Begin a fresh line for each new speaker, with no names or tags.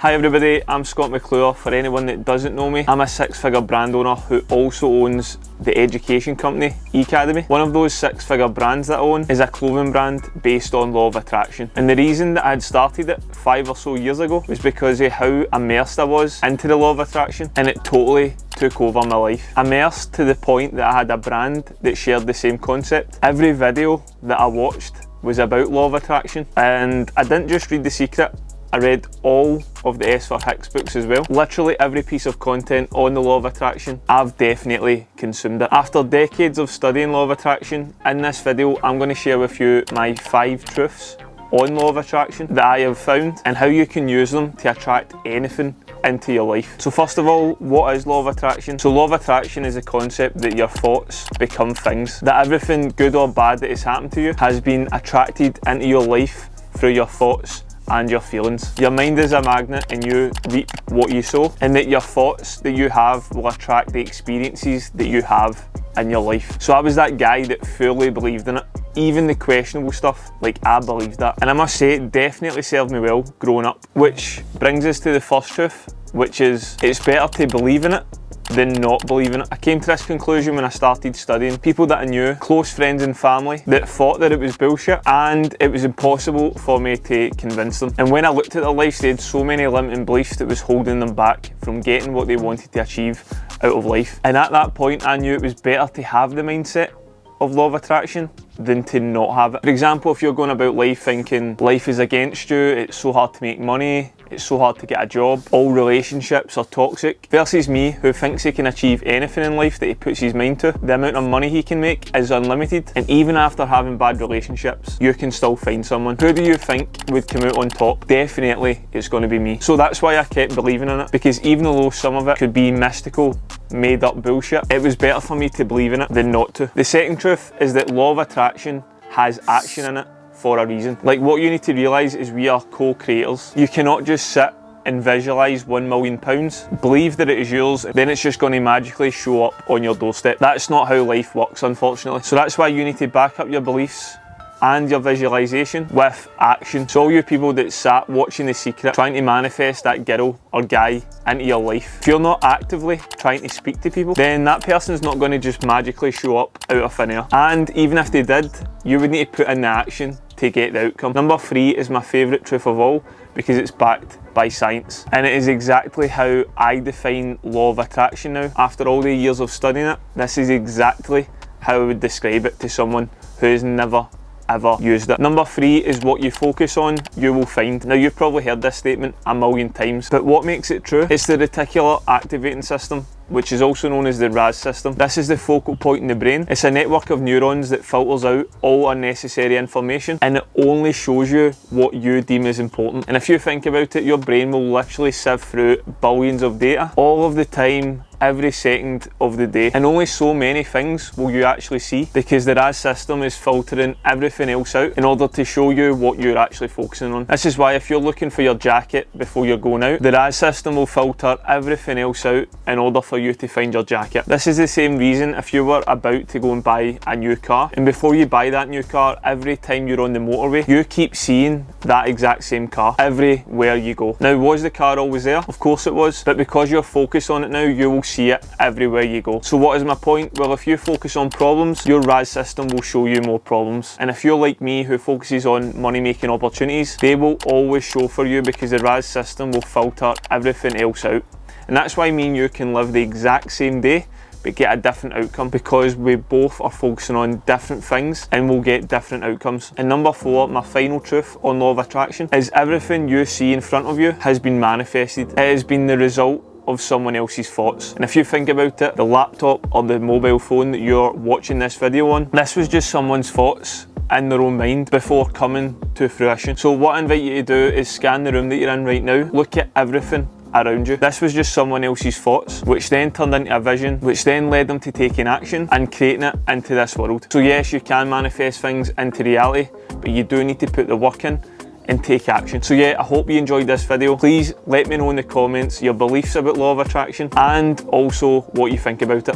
Hi everybody, I'm Scott.McClure. For anyone that doesn't know me, I'm a six-figure brand owner who also owns the education company, Academy. One of those six-figure brands that I own is a clothing brand based on law of attraction. And the reason that I had started it 5 or so years ago was because of how immersed I was into the law of attraction, and it totally took over my life. Immersed to the point that I had a brand that shared the same concept. Every video that I watched was about law of attraction, and I didn't just read The Secret, I read all of the S for Hicks books as well. Literally every piece of content on the law of attraction, I've definitely consumed it. After decades of studying law of attraction, in this video I'm going to share with you my 5 truths on law of attraction that I have found and how you can use them to attract anything into your life. So first of all, what is law of attraction? So law of attraction is a concept that your thoughts become things. That everything good or bad that has happened to you has been attracted into your life through your thoughts and your feelings. Your mind is a magnet and you reap what you sow, and that your thoughts that you have will attract the experiences that you have in your life. So I was that guy that fully believed in it. Even the questionable stuff, like I believed that. And I must say, it definitely served me well growing up. Which brings us to the first truth, which is it's better to believe in it than not believe in it. I came to this conclusion when I started studying. People that I knew, close friends and family, that thought that it was bullshit and it was impossible for me to convince them. And when I looked at their lives, they had so many limiting beliefs that was holding them back from getting what they wanted to achieve out of life. And at that point, I knew it was better to have the mindset of law of attraction than to not have it. For example, if you're going about life thinking life is against you, it's so hard to make money, it's so hard to get a job, all relationships are toxic, versus me who thinks he can achieve anything in life that he puts his mind to, the amount of money he can make is unlimited, and even after having bad relationships, you can still find someone. Who do you think would come out on top? Definitely it's going to be me. So that's why I kept believing in it, because even though some of it could be mystical, made up bullshit, it was better for me to believe in it than not to. The second truth is that law of attraction has action in it for a reason. Like, what you need to realise is we are co-creators. You cannot just sit and visualise £1 million, believe that it is yours, then it's just going to magically show up on your doorstep. That's not how life works, unfortunately. So that's why you need to back up your beliefs and your visualization with action. So all you people that sat watching The Secret trying to manifest that girl or guy into your life, if you're not actively trying to speak to people, then that person's not going to just magically show up out of thin air. And even if they did, you would need to put in the action to get the outcome. Number 3 is my favourite truth of all because it's backed by science, and it is exactly how I define law of attraction now. After all the years of studying it, this is exactly how I would describe it to someone who has never ever used it. Number 3 is what you focus on, you will find. Now, you've probably heard this statement a million times, but what makes it true? It's the reticular activating system, which is also known as the RAS system. This is the focal point in the brain. It's a network of neurons that filters out all unnecessary information, and it only shows you what you deem as important. And if you think about it, your brain will literally sift through billions of data all of the time, every second of the day, and only so many things will you actually see, because the RAS system is filtering everything else out in order to show you what you're actually focusing on. This is why if you're looking for your jacket before you're going out, the RAS system will filter everything else out in order for you to find your jacket. This is the same reason if you were about to go and buy a new car, and before you buy that new car, every time you're on the motorway, you keep seeing that exact same car everywhere you go. Now, was the car always there? Of course it was, but because you're focused on it now, you will see it everywhere you go. So what is my point? Well, if you focus on problems, your RAS system will show you more problems. And if you're like me who focuses on money making opportunities, they will always show for you because the RAS system will filter everything else out. And that's why me and you can live the exact same day but get a different outcome, because we both are focusing on different things and we'll get different outcomes. And number 4, my final truth on law of attraction, is everything you see in front of you has been manifested. It has been the result of someone else's thoughts. And if you think about it, the laptop or the mobile phone that you're watching this video on, this was just someone's thoughts in their own mind before coming to fruition. So what I invite you to do is scan the room that you're in right now, look at everything around you. This was just someone else's thoughts, which then turned into a vision, which then led them to taking action and creating it into this world. So yes, you can manifest things into reality, but you do need to put the work in and take action. So yeah, I hope you enjoyed this video. Please let me know in the comments your beliefs about law of attraction and also what you think about it.